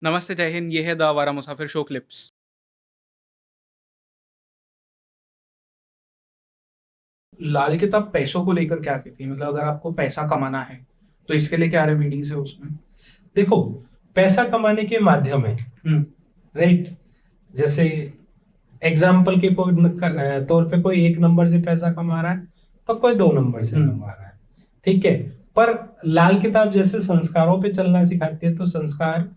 नमस्ते, जय हिंद। ये है द आवारा मुसाफिर शो क्लिप्स। लाल किताब पैसों को लेकर क्या कहती है? मतलब अगर आपको पैसा कमाना है तो इसके लिए क्या रेमेडीज है उसमें? देखो, पैसा कमाने के माध्यम है, राइट। जैसे एग्जाम्पल के तौर पे कोई 1 नंबर से पैसा कमा रहा है तो कोई 2 नंबर से कमा रहा है, ठीक है। पर लाल किताब जैसे संस्कारों पे चलना सिखाती है, तो संस्कार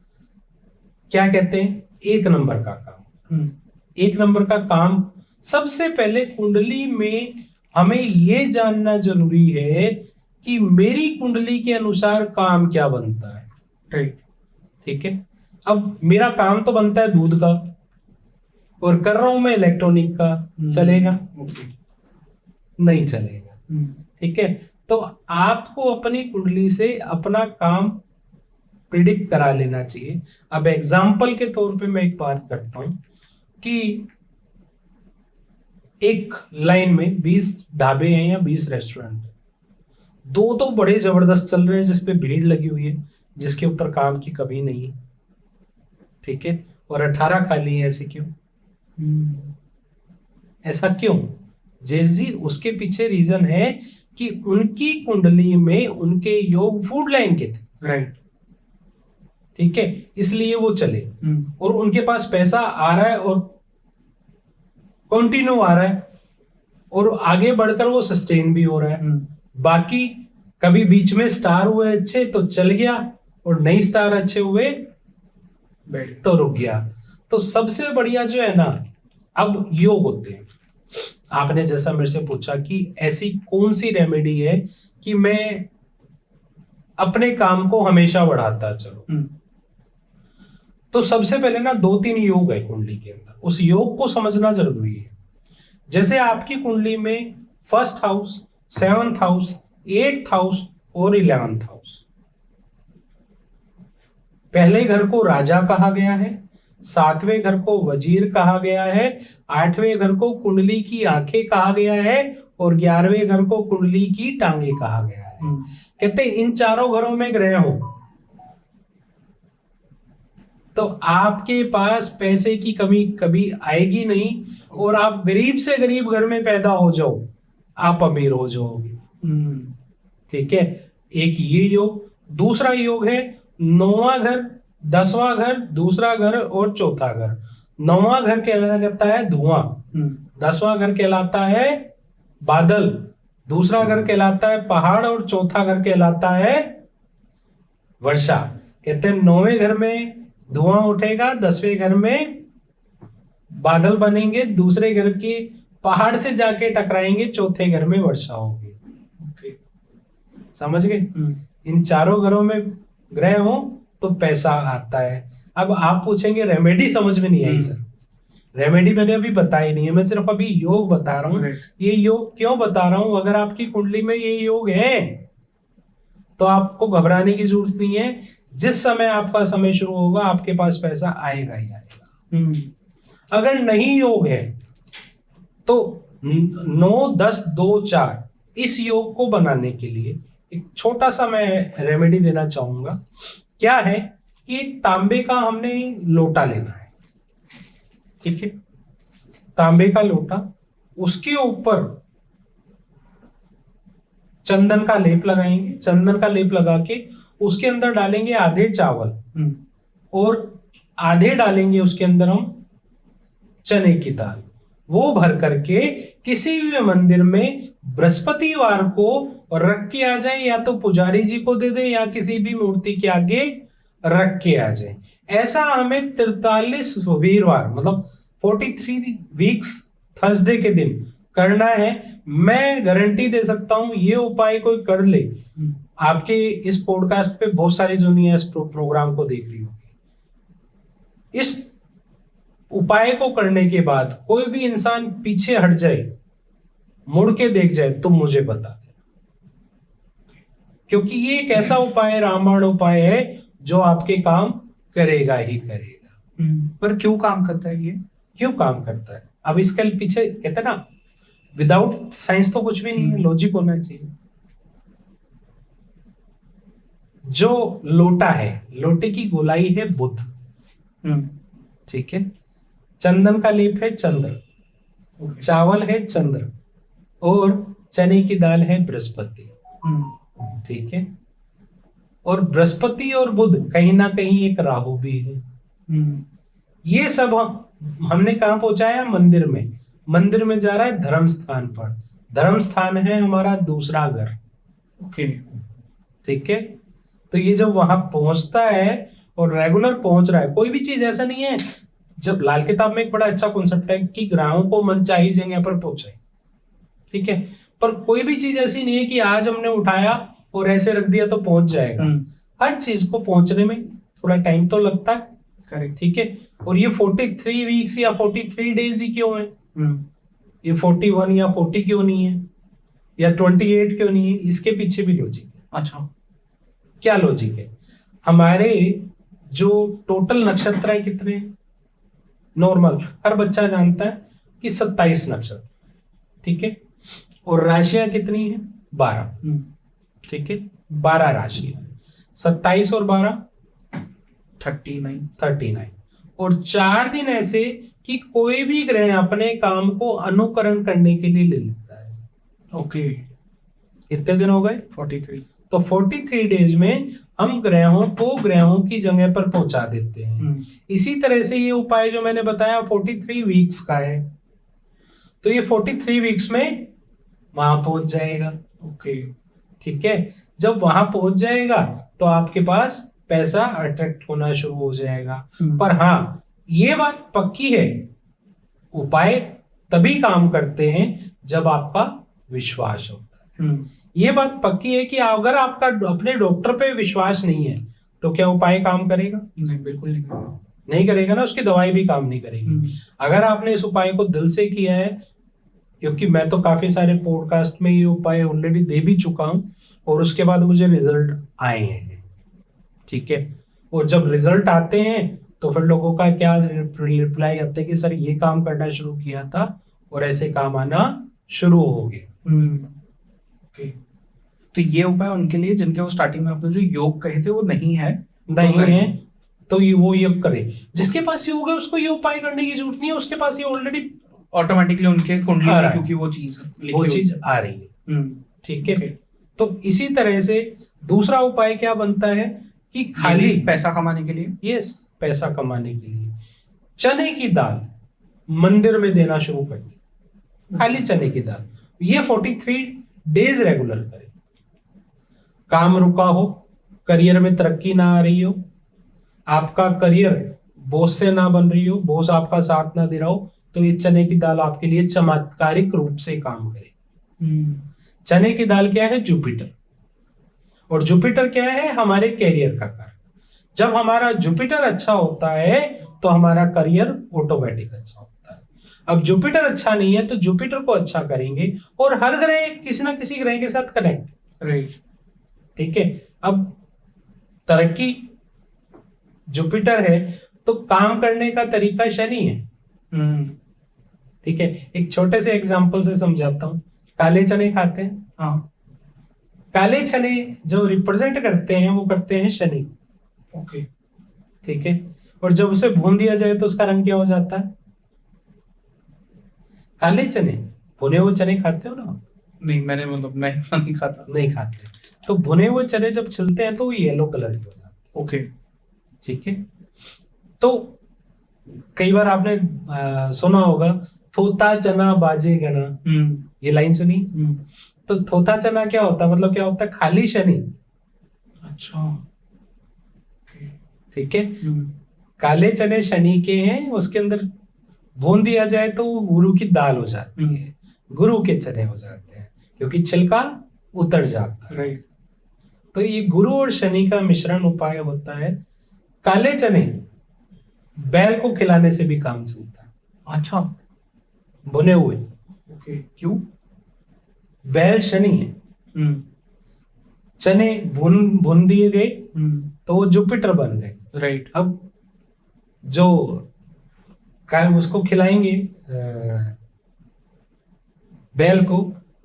क्या कहते हैं? 1 नंबर का काम। 1 नंबर का काम सबसे पहले कुंडली में हमें ये जानना जरूरी है कि मेरी कुंडली के अनुसार काम क्या बनता है, राइट। ठीक है। अब मेरा काम तो बनता है दूध का और कर रहा हूं मैं इलेक्ट्रॉनिक का, चलेगा? नहीं चलेगा। ठीक है। तो आपको अपनी कुंडली से अपना काम प्रिडिक्ट करा लेना चाहिए। अब एग्जाम्पल के तौर पे मैं एक बात करता हूं कि एक लाइन में 20 ढाबे हैं या 20 रेस्टोरेंट, दो तो बड़े जबरदस्त चल रहे हैं जिसपे भीड़ लगी हुई है, जिसके ऊपर काम की कमी नहीं है, ठीक है। और 18 खाली है, ऐसे क्यों? ऐसा क्यों? जैसी उसके पीछे रीजन है कि उनकी कुंडली में उनके योग फूड लाइन के थे, राइट। ठीक है, इसलिए वो चले और उनके पास पैसा आ रहा है और कंटिन्यू आ रहा है और आगे बढ़कर वो सस्टेन भी हो रहा है। बाकी कभी बीच में स्टार हुए अच्छे तो चल गया और नई स्टार अच्छे हुए तो रुक गया। तो सबसे बढ़िया जो है ना, अब योग होते हैं। आपने जैसा मेरे से पूछा कि ऐसी कौन सी रेमेडी है कि मैं अपने काम को हमेशा बढ़ाता चलो, तो सबसे पहले ना 2-3 योग है कुंडली के अंदर, उस योग को समझना जरूरी है। जैसे आपकी कुंडली में 1st house, 7th house, 8th house और 11th हाउस, पहले घर को राजा कहा गया है, 7वें घर को वजीर कहा गया है, 8वें घर को कुंडली की आंखें कहा गया है और 11वें घर को कुंडली की टांगे कहा गया है। कहते इन चारों घरों में ग्रह हो तो आपके पास पैसे की कमी कभी आएगी नहीं और आप गरीब से गरीब घर में पैदा हो जाओ, आप अमीर हो जाओगे। ठीक है, एक ये योग। दूसरा योग है 9वां घर, 10वां घर, दूसरा घर और चौथा घर। 9वां घर कहलाता है धुआं, 10वां घर कहलाता है बादल, दूसरा घर कहलाता है पहाड़ और चौथा घर कहलाता है वर्षा। कहते हैं 9वें घर में धुआं उठेगा, 10वें घर में बादल बनेंगे, दूसरे घर के पहाड़ से जाके टकराएंगे, चौथे घर में वर्षा होगी। समझ गए? इन चारों घरों में ग्रह हो तो पैसा आता है। अब आप पूछेंगे रेमेडी समझ में नहीं आई सर। रेमेडी मैंने अभी बताई नहीं है, मैं सिर्फ अभी योग बता रहा हूँ। ये योग क्यों बता रहा हूँ? अगर आपकी कुंडली में ये योग है तो आपको घबराने की जरूरत नहीं है। जिस समय आपका समय शुरू होगा आपके पास पैसा आएगा ही आएगा। अगर नहीं योग है तो 9, 10, 2, 4 इस योग को बनाने के लिए एक छोटा सा मैं रेमेडी देना चाहूंगा। क्या है कि तांबे का हमने लोटा लेना है, ठीक है। तांबे का लोटा, उसके ऊपर चंदन का लेप लगाएंगे। चंदन का लेप लगा के उसके अंदर डालेंगे आधे चावल और आधे डालेंगे उसके अंदर हम चने की दाल। वो भर करके किसी भी मंदिर में बृहस्पतिवार को रख के आ जाए, या तो पुजारी जी को दे दे या किसी भी मूर्ति के आगे रख के आ जाए। ऐसा हमें 43 वीरवार मतलब 43 वीक्स थर्सडे के दिन करना है। मैं गारंटी दे सकता हूं ये उपाय कोई कर ले, आपके इस पॉडकास्ट पे बहुत सारी दुनिया इस प्रोग्राम को देख रही होगी। इस उपाय को करने के बाद कोई भी इंसान पीछे हट जाए, मुड़ के देख जाए, तो मुझे बता दे, क्योंकि ये एक ऐसा उपाय, रामबाण उपाय है जो आपके काम करेगा ही करेगा। पर क्यों काम करता है ये? क्यों काम करता है? अब इसके पीछे कहते हैं ना, विदाउट साइंस तो कुछ भी नहीं है, लॉजिक होना चाहिए। जो लोटा है, लोटे की गोलाई है बुध, ठीक है। चंदन का लेप है चंद्र, चावल है चंद्र, और चने की दाल है बृहस्पति। ठीक है। और बृहस्पति और बुध कहीं ना कहीं एक राहु भी है। ये सब हमने कहाँ पहुंचाया? मंदिर में। मंदिर में जा रहा है धर्म स्थान पर। धर्म स्थान है हमारा दूसरा घर। ओके। ठीक है। तो ये जब वहां पहुंचता है और रेगुलर पहुंच रहा है, कोई भी चीज ऐसा नहीं है। जब लाल किताब में एक बड़ा अच्छा कॉन्सेप्ट है कि ग्राहों को मनचाही जगह पर पहुंचाए। ठीक है। पर कोई भी चीज ऐसी नहीं है कि आज हमने उठाया और ऐसे रख दिया तो पहुंच जाएगा। हर चीज को पहुंचने में थोड़ा टाइम तो लगता है। करेक्ट। ठीक है। और ये 43 वीक्स या 43 डेज ही क्यों है? ये 41 या 40 क्यों नहीं है, या 28 क्यों नहीं है? इसके पीछे भी लॉजिक है। अच्छा, क्या लॉजिक है? हमारे जो टोटल नक्षत्र है कितने? नॉर्मल हर बच्चा जानता है कि 27 नक्षत्र। ठीक है। और राशियां कितनी है? 12। ठीक है। 12 राशियां, 27 और 12 39। और 4 दिन ऐसे कि कोई भी ग्रह अपने काम को अनुकरण करने के लिए ले लेता है। ओके। कितने दिन हो गए? 43। तो 43 डेज में हम ग्रहों को ग्रहों की जगह पर पहुंचा देते हैं। इसी तरह से ये उपाय जो मैंने बताया 43 वीक्स का है, तो ये 43 वीक्स में वहां पहुंच जाएगा। ओके। ठीक है। जब वहां पहुंच जाएगा तो आपके पास पैसा अट्रैक्ट होना शुरू हो जाएगा। पर हाँ, ये बात पक्की है, उपाय तभी काम करते हैं जब आपका विश्वास होता है। ये बात पक्की है कि अगर आपका अपने डॉक्टर पे विश्वास नहीं है तो क्या उपाय काम करेगा? नहीं, बिल्कुल नहीं करेगा ना। उसकी दवाई भी काम नहीं करेगी। अगर आपने इस उपाय को दिल से किया है, क्योंकि मैं तो काफी सारे पॉडकास्ट में ये उपाय ऑलरेडी दे भी चुका हूं और उसके बाद मुझे रिजल्ट आए हैं। ठीक है। और जब रिजल्ट आते हैं तो फिर लोगों का क्या रिप्लाई आते हैं कि सर ये काम करना शुरू किया था और ऐसे काम आना शुरू हो गए। ओके। तो ये उपाय उनके लिए जिनके वो स्टार्टिंग में आपने जो योग कहे थे वो नहीं है तो ये वो योग करे। जिसके पास योग है उसको ये उपाय करने की जरूरत नहीं है, उसके पास ये ऑलरेडी ऑटोमेटिकली उनके कुंडली में, क्योंकि वो चीज आ रही है। ठीक है। तो इसी तरह से दूसरा उपाय क्या बनता है कि खाली पैसा कमाने के लिए, यस, पैसा कमाने के लिए चने की दाल मंदिर में देना शुरू कर दी। खाली चने की दाल। ये 43 डेज रेगुलर करें। काम रुका हो, करियर में तरक्की ना आ रही हो, आपका करियर बॉस से ना बन रही हो, बॉस आपका साथ ना दे रहा हो, तो ये चने की दाल आपके लिए चमत्कारिक रूप से काम करे। चने की दाल क्या है? जुपिटर। और जुपिटर क्या है? हमारे कैरियर का कारक। जब हमारा जुपिटर अच्छा होता है तो हमारा करियर ऑटोमेटिक अच्छा होता है। अब जुपिटर अच्छा नहीं है तो जुपिटर को अच्छा करेंगे, और हर ग्रह किसी ना किसी ग्रह के साथ कनेक्ट। राइट। ठीक है। अब तरक्की जुपिटर है तो काम करने का तरीका शनि है। ठीक है। एक छोटे से एग्जांपल से समझाता हूं। काले चने खाते हैं। हाँ। काले चने जो रिप्रेजेंट करते हैं वो करते हैं शनि। ओके। ठीक है। और जब उसे भून दिया जाए तो उसका रंग क्या हो जाता है? काले चने। भुने हुए चने खाते हो ना? नहीं, मैंने मतलब नहीं खाता। नहीं खाते। तो भुने हुए चने जब छिलते हैं तो वो येलो कलर के हो जाते हैं। ओके। ठीक है। तो कई बार आपने सुना होगा, थोता चना बाजे गना। ये लाइन सुनी? तो थोता चना क्या होता है? मतलब क्या होता है? खाली शनि। अच्छा। ठीक है। काले चने शनि के हैं, उसके अंदर भून दिया जाए तो वो गुरु की दाल हो जाती है, गुरु के चने हो जाते हैं, क्योंकि छिलका उतर जाता है। राइट। तो ये गुरु और शनि का मिश्रण उपाय होता है। काले चने बैल को खिलाने से भी काम चलता है। अच्छा। भुने हुए। ओके। क्यों? बैल शनि है। चने भुन दिए गए तो वो जुपिटर बन गए। राइट। अब जो उसको खिलाएंगे बैल को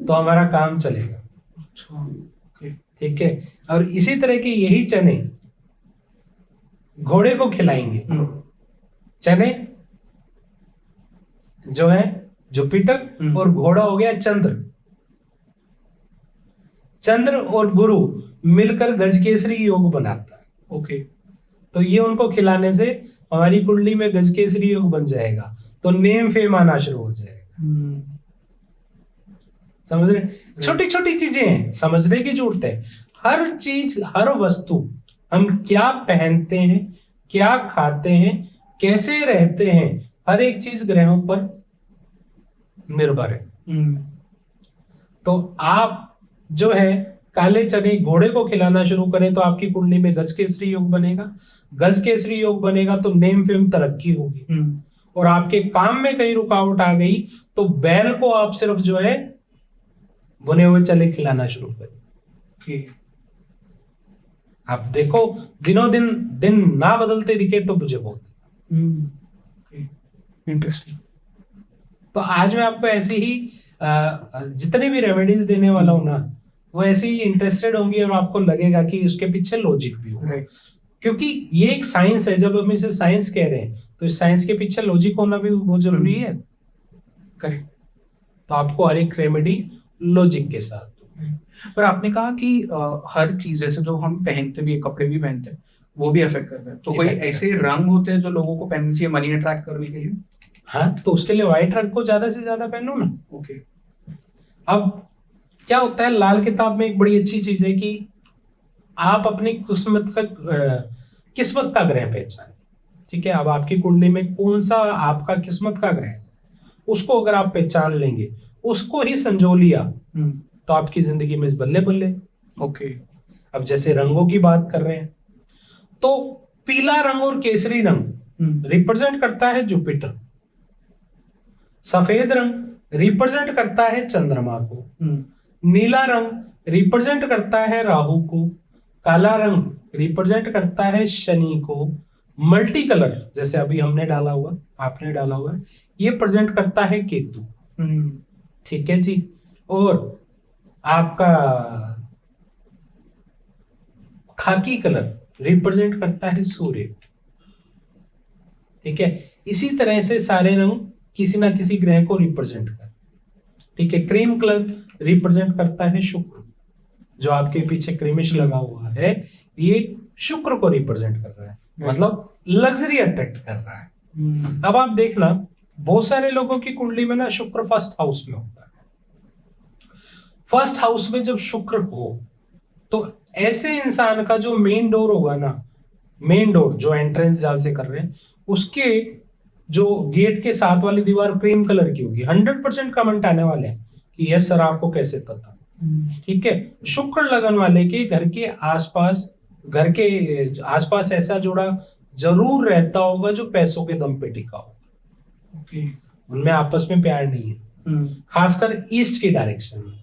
तो हमारा काम चलेगा। अच्छा। ओके। ठीक है। और इसी तरह के यही चने घोड़े को खिलाएंगे चने जो है जुपिटर, और घोड़ा हो गया चंद्र। चंद्र और गुरु मिलकर गजकेसरी योग बनाता है। ओके। तो ये उनको खिलाने से हमारी कुंडली में गजकेसरी योग बन जाएगा, तो नेम फेम आना शुरू हो जाएगा। समझ रहे? छोटी छोटी चीजें हैं, समझने की जरूरत है। हर चीज, हर वस्तु, हम क्या पहनते हैं, क्या खाते हैं, कैसे रहते हैं, हर एक चीज ग्रहों पर निर्भर है। तो आप जो है काले चने घोड़े को खिलाना शुरू करें तो आपकी कुंडली में गजकेसरी योग बनेगा। गजकेसरी योग बनेगा तो नेम फेम तरक्की होगी। और आपके काम में कहीं रुकावट आ गई तो बैल को आप सिर्फ जो है बुने हुए चने खिलाना शुरू करें। आप देखो दिनों दिन दिन ना बदलते दिखे तो मुझे बहुत इंटरेस्टिंग। तो आज मैं आपको ऐसे ही जितने भी रेमेडीज देने वाला हूं ना, वो ऐसे ही इंटरेस्टेड होंगी और आपको लगेगा कि उसके पीछे लॉजिक भी होगा। क्योंकि ये एक साइंस है, जब हम इसे साइंस कह रहे हैं तो इस साइंस के पीछे लॉजिक होना भी बहुत जरूरी है। करेक्ट। तो आपको हर एक रेमेडी लॉजिक के साथ। पर आपने कहा कि हर चीज जैसे जो हम पहनते भी, कपड़े भी पहनते हैं, वो भी अफेक्ट कर रहे हैं। तो कोई ऐसे रंग होते हैं जो लोगों को पहनना चाहिए मनी अट्रैक्ट करने के लिए? हाँ, तो उसके लिए व्हाइट रंग को ज्यादा से ज्यादा पहनो ना। ओके। अब क्या होता है, लाल किताब में एक बड़ी अच्छी चीज है कि आप अपनी किस्मत का ग्रह पहचाने। ठीक है, अब आपकी कुंडली में कौन सा आपका किस्मत का ग्रह है, उसको अगर आप पहचान लेंगे, उसको ही संजो लिया, तो आपकी जिंदगी में बल्ले बल्ले। ओके। अब जैसे रंगों की बात कर रहे हैं, तो पीला रंग और केसरी रंग रिप्रेजेंट करता है जुपिटर। सफेद रंग रिप्रेजेंट करता है चंद्रमा को। नीला रंग रिप्रेजेंट करता है राहु को। काला रंग रिप्रेजेंट करता है शनि को। मल्टी कलर जैसे अभी हमने डाला हुआ, आपने डाला हुआ है, ये प्रेजेंट करता है केतु। ठीक है जी। और आपका खाकी कलर रिप्रेजेंट करता है सूर्य। ठीक है, इसी तरह से सारे रंग किसी ना किसी ग्रह को रिप्रेजेंट कर। ठीक है, क्रीम कलर रिप्रेजेंट करता है शुक्र, जो आपके पीछे क्रीमिश लगा हुआ है, ये शुक्र को रिप्रेजेंट कर रहा है, मतलब लग्जरी अट्रैक्ट कर रहा है। अब आप देखना, बहुत सारे लोगों की कुंडली में ना शुक्र फर्स्ट हाउस में होता है। फर्स्ट हाउस में जब शुक्र हो तो ऐसे इंसान का जो मेन डोर होगा ना, मेन डोर जो एंट्रेंस जहां से कर रहे हैं, उसके जो गेट के साथ वाली दीवार क्रीम कलर की होगी। 100% कमेंट आने वाले हैं कि यस सर, आपको कैसे पता? ठीक है, शुक्र लगन वाले के घर के आसपास ऐसा जोड़ा जरूर रहता होगा जो पैसों के दम पे टिका होगा। ओके। उनमें आपस में प्यार नहीं है, खासकर ईस्ट की डायरेक्शन में,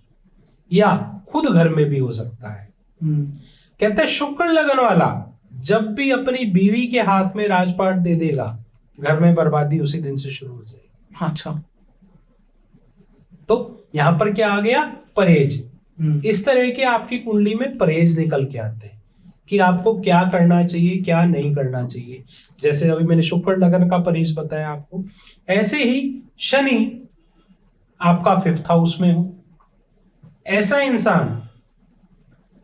या खुद घर में भी हो सकता है। कहते हैं शुक्र लगन वाला जब भी अपनी बीवी के हाथ में राजपाट दे देगा, घर में बर्बादी उसी दिन से शुरू हो जाएगी। अच्छा। तो यहां पर क्या आ गया? परहेज। इस तरह के आपकी कुंडली में परहेज निकल के आते हैं कि आपको क्या करना चाहिए, क्या नहीं करना चाहिए। जैसे अभी मैंने शुक्र लगन का परहेज बताया आपको, ऐसे ही शनि आपका 5th हाउस में हो, ऐसा इंसान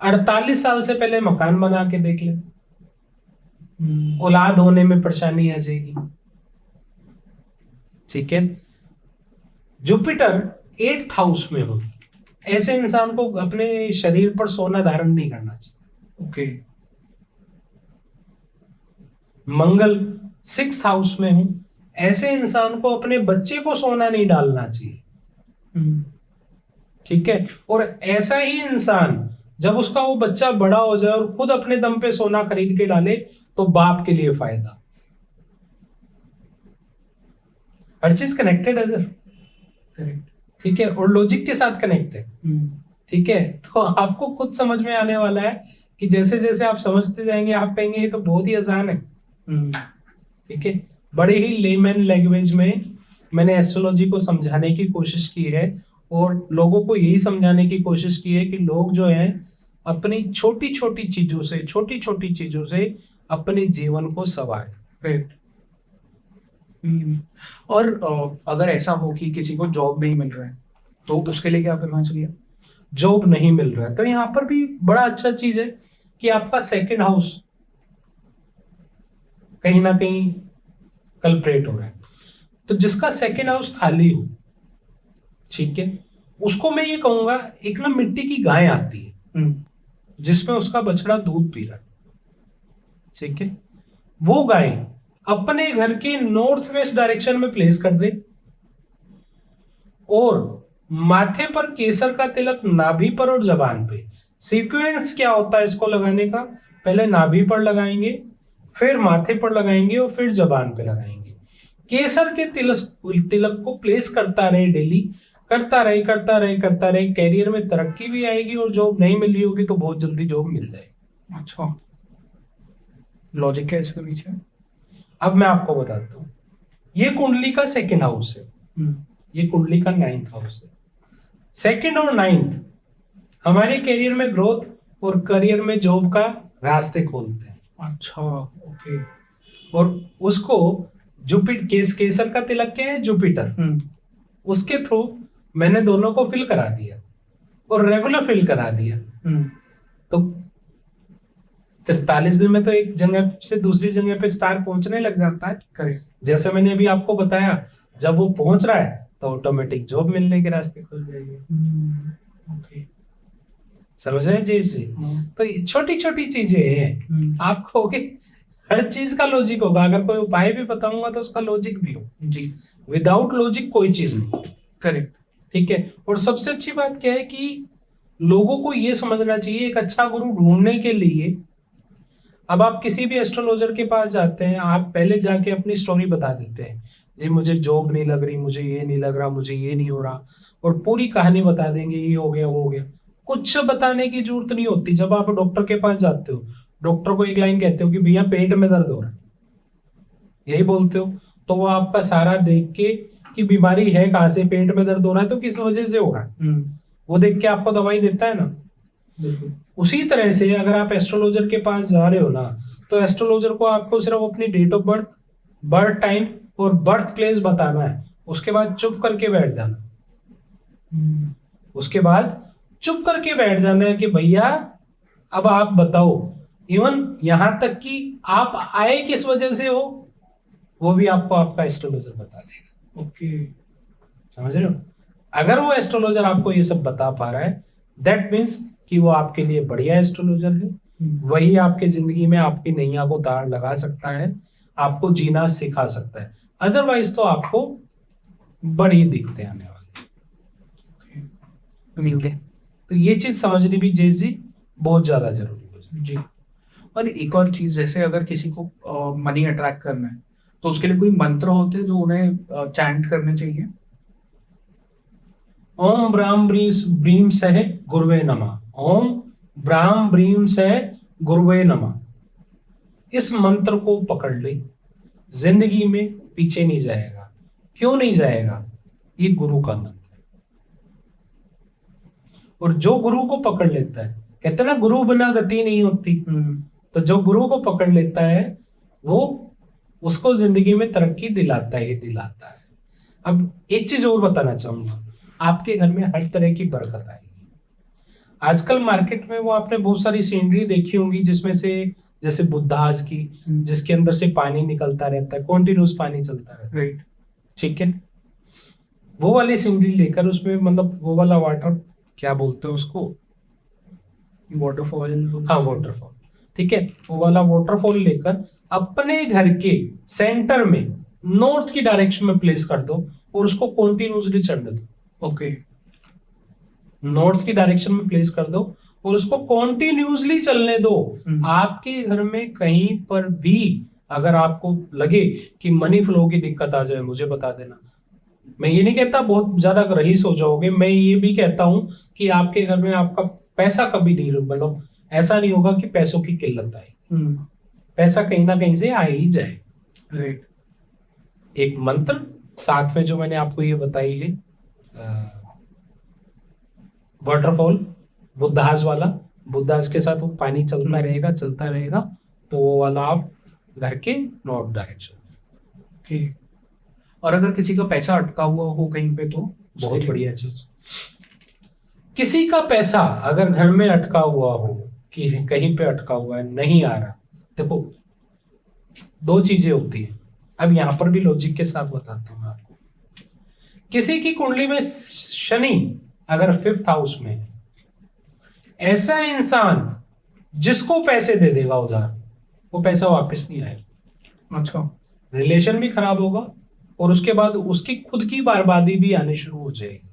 48 साल से पहले मकान बना के देख ले, औलाद होने में परेशानी आ जाएगी। ठीक है, जुपिटर 8th हाउस में हो, ऐसे इंसान को अपने शरीर पर सोना धारण नहीं करना चाहिए। ओके। मंगल 6th हाउस में हो, ऐसे इंसान को अपने बच्चे को सोना नहीं डालना चाहिए। ठीक है, और ऐसा ही इंसान जब उसका वो बच्चा बड़ा हो जाए और खुद अपने दम पे सोना खरीद के डाले तो बाप के लिए फायदा। हर चीज कनेक्टेड है सर। करेक्ट। ठीक है, और लॉजिक के साथ कनेक्ट है। ठीक है, तो आपको खुद समझ में आने वाला है कि जैसे जैसे आप समझते जाएंगे आप कहेंगे ये तो बहुत ही आसान है। ठीक है, बड़े ही लेमैन लैंग्वेज में मैंने एस्ट्रोलॉजी को समझाने की कोशिश की है और लोगों को यही समझाने की कोशिश की है कि लोग जो हैं अपनी छोटी छोटी चीजों से अपने जीवन को संवारें। राइट। और अगर ऐसा हो कि किसी को जॉब नहीं मिल रहा है तो उसके लिए क्या करना चाहिए? जॉब नहीं मिल रहा है तो यहाँ पर भी बड़ा अच्छा चीज है कि आपका सेकंड हाउस कहीं ना कहीं कल्परेट हो रहा है। तो जिसका सेकंड हाउस खाली हो, ठीक है, उसको मैं ये कहूंगा, एक ना मिट्टी की गाय आती है जिसमें उसका बछड़ा दूध पी रहा है, ठीक है, वो गाय अपने घर के नॉर्थ वेस्ट डायरेक्शन में प्लेस कर दे और माथे पर केसर का तिलक नाभि पर और जबान पे। सीक्वेंस क्या होता है इसको लगाने का? पहले नाभि पर लगाएंगे, फिर माथे पर लगाएंगे और फिर जबान पे लगाएंगे। केसर के तिलक को प्लेस करता रहे डेली, करता रहे करता रहे करता रहे, कैरियर में तरक्की भी आएगी और जॉब नहीं मिल रही होगी तो बहुत जल्दी जॉब मिल जाएगी। अच्छा, लॉजिक है इसके पीछे? अब मैं आपको बताता हूँ, ये कुंडली का सेकंड हाउस है, ये कुंडली का 9th हाउस है। सेकंड और 9th हमारे करियर में ग्रोथ और करियर में जॉब का रास्ते खोलते हैं। अच्छा, ओके। और उसको केसर का तिलक क्या है? जुपिटर। उसके थ्रू मैंने दोनों को फिल करा दिया और रेगुलर फिल करा दिया। तो 43 दिन में तो एक जगह से दूसरी जगह पे स्टार पहुंचने लग जाता है। करेक्ट। जैसे मैंने अभी आपको बताया, जब वो पहुंच रहा है तो ऑटोमेटिक जॉब मिलने के रास्ते खुल जाएंगे। ओके, समझ रहे हैं जी इसे? तो छोटी छोटी चीजें हैं, आप कहोगे हर चीज का लॉजिक होगा, अगर कोई उपाय भी बताऊंगा तो उसका लॉजिक भी हो जी। विदाउट लॉजिक कोई चीज नहीं। करेक्ट, ठीक है। और सबसे अच्छी बात क्या है कि लोगों को ये समझना चाहिए, एक अच्छा गुरु ढूंढने के लिए अब आप किसी भी एस्ट्रोलॉजर के पास जाते हैं, आप पहले जाके अपनी स्टोरी बता देते हैं, जी मुझे जॉब नहीं लग रही, मुझे ये नहीं लग रहा, मुझे ये नहीं हो रहा, और पूरी कहानी बता देंगे, ये हो गया वो हो गया। कुछ बताने की जरूरत नहीं होती। जब आप डॉक्टर के पास जाते हो, डॉक्टर को एक लाइन कहते हो कि भैया पेट में दर्द हो रहा है, यही बोलते हो, तो वो आपका सारा देख के कि बीमारी है कहाँ से, पेट में दर्द हो रहा है तो किस वजह से हो रहा है, वो देख के आपको दवाई देता है ना। उसी तरह से अगर आप एस्ट्रोलॉजर के पास जा रहे हो ना, तो एस्ट्रोलॉजर को आपको सिर्फ अपनी date of birth, birth time और बर्थ प्लेस बताना है। उसके बाद चुप करके बैठ जाना। उसके बाद चुप करके बैठ जाना है कि भैया अब आप बताओ, इवन यहां तक कि आप आए किस वजह से हो वो भी आपको आपका एस्ट्रोलॉजर बता देगा। ओके, समझ रहे हो? अगर वो एस्ट्रोलॉजर आपको ये सब बता पा रहा है, दैट मीन्स कि वो आपके लिए बढ़िया एस्ट्रोलॉजर है। वही आपके जिंदगी में आपकी नैया को तार लगा सकता है, आपको जीना सिखा सकता है। अदरवाइज तो आपको बड़ी दिक्कतें आने वाली है। तो ये चीज समझनी भी जी बहुत ज्यादा जरूरी है जी। और एक और चीज, जैसे अगर किसी को मनी अट्रैक्ट करना है तो उसके लिए कोई मंत्र होते हैं जो उन्हें चैंट करने चाहिए? ओम ब्राह्म ब्रीम सह गुरुवे नमः, ओम ब्राह्म ब्रीम सह गुरुवे नमः। इस मंत्र को पकड़ ले, जिंदगी में पीछे नहीं जाएगा। क्यों नहीं जाएगा? ये गुरु का मंत्र है। और जो गुरु को पकड़ लेता है, कहते ना गुरु बिना गति नहीं होती, तो जो गुरु को पकड़ लेता है वो उसको जिंदगी में तरक्की दिलाता है। अब एक चीज और बताना चाहूंगा, आपके घर में हर तरह की बरकत आएगी। आजकल मार्केट में वो आपने बहुत सारी सीनरी देखी होंगी जिसमें से, जैसे बुद्धास की, जिसके अंदर से पानी निकलता रहता है, कॉन्टिन्यूस पानी चलता रहता है, ठीक है। वो वाली सीनरी लेकर उसमें, मतलब वो वाला वाटर, क्या बोलते हैं उसको, वाटरफॉल। हाँ वाटरफॉल, ठीक है, वो वाला वाटरफॉल लेकर अपने घर के सेंटर में नॉर्थ की डायरेक्शन में प्लेस कर दो और उसको कॉन्टिन्यूसली चढ़ने दो। ओके, नॉर्थ की डायरेक्शन में प्लेस कर दो और उसको कॉन्टिन्यूसली चलने दो। आपके घर में कहीं पर भी अगर आपको लगे कि मनी फ्लो की दिक्कत आ जाए, मुझे बता देना। मैं ये नहीं कहता बहुत ज्यादा रईस हो जाओगे, मैं ये भी कहता हूं कि आपके घर में आपका पैसा कभी नहीं, मतलब ऐसा नहीं होगा कि पैसों की किल्लत आए। पैसा कहीं ना कहीं से आ ही जाए। राइट। एक मंत्र साथ में जो मैंने आपको ये बताई है, वाटरफॉल बुद्धास वाला, बुद्धास के साथ वो पानी चलता रहेगा, तो वो वाला आप घर के नॉर्थ डायरेक्शन। ओके, और अगर किसी का पैसा अटका हुआ हो कहीं पे तो उसके बहुत लिए- बढ़िया चीज। किसी का पैसा अगर घर में अटका हुआ हो, कि कहीं पे अटका हुआ है, नहीं आ रहा, देखो दो चीजें होती है। अब यहां पर भी लॉजिक के साथ बताता हूं मैं आपको। किसी की कुंडली में शनि अगर 5th हाउस में है, ऐसा इंसान जिसको पैसे दे देगा उधार, वो पैसा वापस नहीं आएगा, अच्छा। रिलेशन भी खराब होगा और उसके बाद उसकी खुद की बर्बादी भी आनी शुरू हो जाएगी।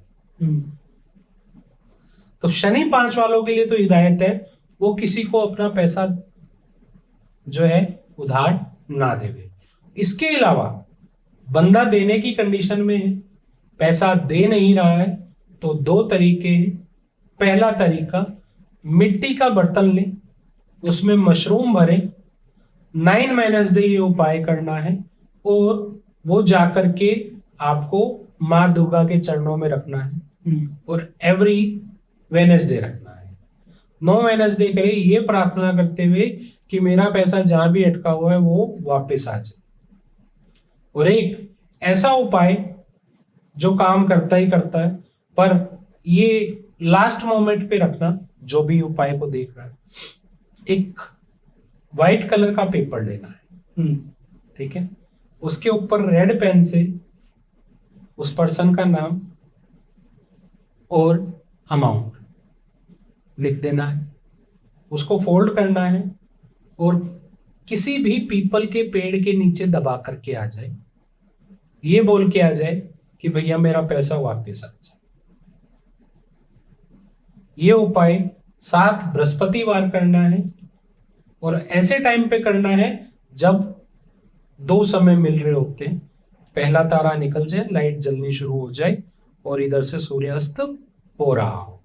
तो शनि 5 वालों के लिए तो हिदायत है वो किसी को अपना पैसा जो है उधार ना देवे। इसके अलावा बंदा देने की कंडीशन में है, पैसा दे नहीं रहा है, तो 2 तरीके हैं। पहला तरीका, मिट्टी का बर्तन ले, उसमें मशरूम भरे, 9 वेडनेसडे ये उपाय करना है और वो जाकर के आपको माँ दुर्गा के चरणों में रखना है और एवरी वेडनेसडे रखना है। 9 वेडनेसडे करे ये प्रार्थना करते हुए कि मेरा पैसा जहां भी अटका हुआ है वो वापस आ जाए। और एक ऐसा उपाय जो काम करता ही करता है, पर ये लास्ट मोमेंट पे रखना जो भी उपाय को देख रहा है। एक व्हाइट कलर का पेपर लेना है, ठीक है, उसके ऊपर रेड पेन से उस पर्सन का नाम और अमाउंट लिख देना है, उसको फोल्ड करना है और किसी भी पीपल के पेड़ के नीचे दबा करके आ जाए, ये बोल के आ जाए कि भैया मेरा पैसा वापस आ जाए। ये उपाय 7 बृहस्पतिवार करना है और ऐसे टाइम पे करना है जब 2 समय मिल रहे होते हैं। पहला तारा निकल जाए, लाइट जलनी शुरू हो जाए और इधर से सूर्यास्त हो रहा हो।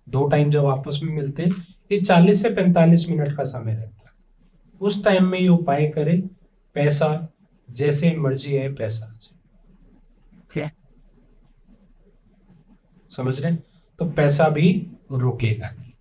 2 टाइम जब आपस में मिलते हैं, ये 40 से 45 मिनट का समय रहता है। उस टाइम में ये उपाय करें, पैसा जैसे मर्जी है पैसा आ जाए। समझ रहे हैं? तो पैसा भी रुकेगा नहीं।